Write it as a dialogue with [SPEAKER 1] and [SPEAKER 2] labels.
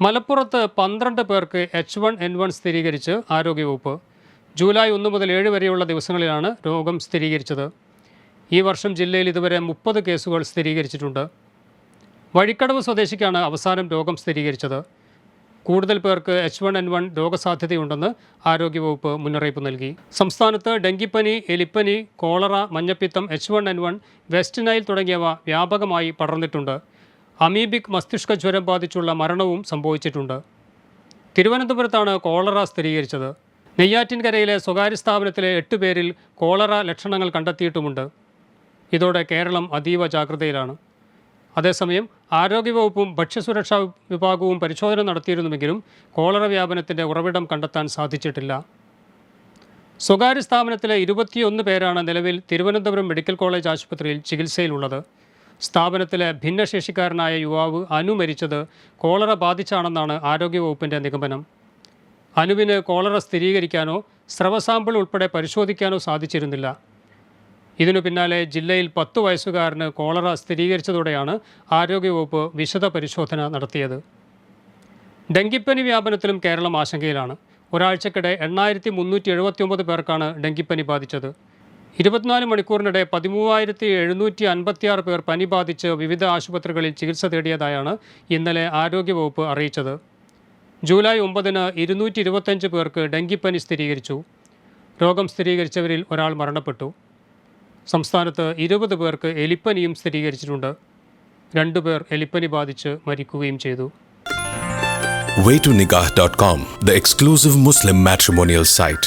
[SPEAKER 1] മലപ്പുറത്ത് 12 പേർക്ക് H1N1 സ്ഥിരീകരിച്ച് ആരോഗ്യവകുപ്പ്. ജൂലൈ 1 മുതൽ 7 വരെയുള്ള ദിവസങ്ങളിലാണ് രോഗം സ്ഥിരീകരിച്ചത്. ഈ വർഷം ജില്ലയിൽ ഇതുവരെ 30 കേസുകൾ സ്ഥിരീകരിച്ചിട്ടുണ്ട്. വഴിക്കടവ് സ്വദേശിക്കാണ് അവസാനം രോഗം സ്ഥിരീകരിച്ചത്. കൂടുതൽ പേർക്ക് H1N1 രോഗസാധ്യതയുണ്ടെന്ന് ആരോഗ്യവകുപ്പ് മുന്നറിയിപ്പ് നൽകി. സംസ്ഥാനത്ത് ഡെങ്കിപ്പനി, എലിപ്പനി, കോളറ, മഞ്ഞപ്പിത്തം, H1N1, വെസ്റ്റ് നൈൽ തുടങ്ങിയവ വ്യാപകമായി പടർന്നിട്ടുണ്ട്. അമീബിക് മസ്തിഷ്ക ജ്വരം ബാധിച്ചുള്ള മരണവും സംഭവിച്ചിട്ടുണ്ട്. തിരുവനന്തപുരത്താണ് കോളറ സ്ഥിരീകരിച്ചത്. നെയ്യാറ്റിൻകരയിലെ സ്വകാര്യ സ്ഥാപനത്തിലെ 8 പേരിൽ കോളറ ലക്ഷണങ്ങൾ കണ്ടെത്തിയിട്ടുമുണ്ട്. ഇതോടെ കേരളം അതീവ ജാഗ്രതയിലാണ്. അതേസമയം ആരോഗ്യവകുപ്പും ഭക്ഷ്യസുരക്ഷാ വിഭാഗവും പരിശോധന നടത്തിയിരുന്നുവെങ്കിലും കോളറ വ്യാപനത്തിൻ്റെ ഉറവിടം കണ്ടെത്താൻ സാധിച്ചിട്ടില്ല. സ്വകാര്യ സ്ഥാപനത്തിലെ 21 പേരാണ് നിലവിൽ തിരുവനന്തപുരം മെഡിക്കൽ കോളേജ് ആശുപത്രിയിൽ ചികിത്സയിലുള്ളത്. സ്ഥാപനത്തിലെ ഭിന്നശേഷിക്കാരനായ യുവാവ് അനു മരിച്ചത് കോളറ ബാധിച്ചാണെന്നാണ് ആരോഗ്യവകുപ്പിൻ്റെ നിഗമനം. അനുവിന് കോളറ സ്ഥിരീകരിക്കാനോ സ്രവ സാമ്പിൾ ഉൾപ്പെടെ പരിശോധിക്കാനോ സാധിച്ചിരുന്നില്ല. ഇതിനു പിന്നാലെ ജില്ലയിൽ 10 വയസ്സുകാരന് കോളറ സ്ഥിരീകരിച്ചതോടെയാണ് ആരോഗ്യവകുപ്പ് വിശദ പരിശോധന നടത്തിയത്. ഡെങ്കിപ്പനി വ്യാപനത്തിലും കേരളം ആശങ്കയിലാണ്. ഒരാഴ്ചക്കിടെ 8379 പേർക്കാണ് ഡെങ്കിപ്പനി ബാധിച്ചത്. 24 മണിക്കൂറിനിടെ 13,756 പേർ പനി ബാധിച്ച് വിവിധ ആശുപത്രികളിൽ ചികിത്സ തേടിയതായാണ് ഇന്നലെ ആരോഗ്യവകുപ്പ് അറിയിച്ചത്. ജൂലൈ 9-ന് 225 പേർക്ക് ഡെങ്കിപ്പനി സ്ഥിരീകരിച്ചു. രോഗം സ്ഥിരീകരിച്ചവരിൽ ഒരാൾ മരണപ്പെട്ടു. സംസ്ഥാനത്ത് 20 പേർക്ക് എലിപ്പനിയും സ്ഥിരീകരിച്ചിട്ടുണ്ട്. 2 പേർ എലിപ്പനി ബാധിച്ച് മരിക്കുകയും ചെയ്തു.
[SPEAKER 2] Waytonikah.com, the exclusive Muslim matrimonial site.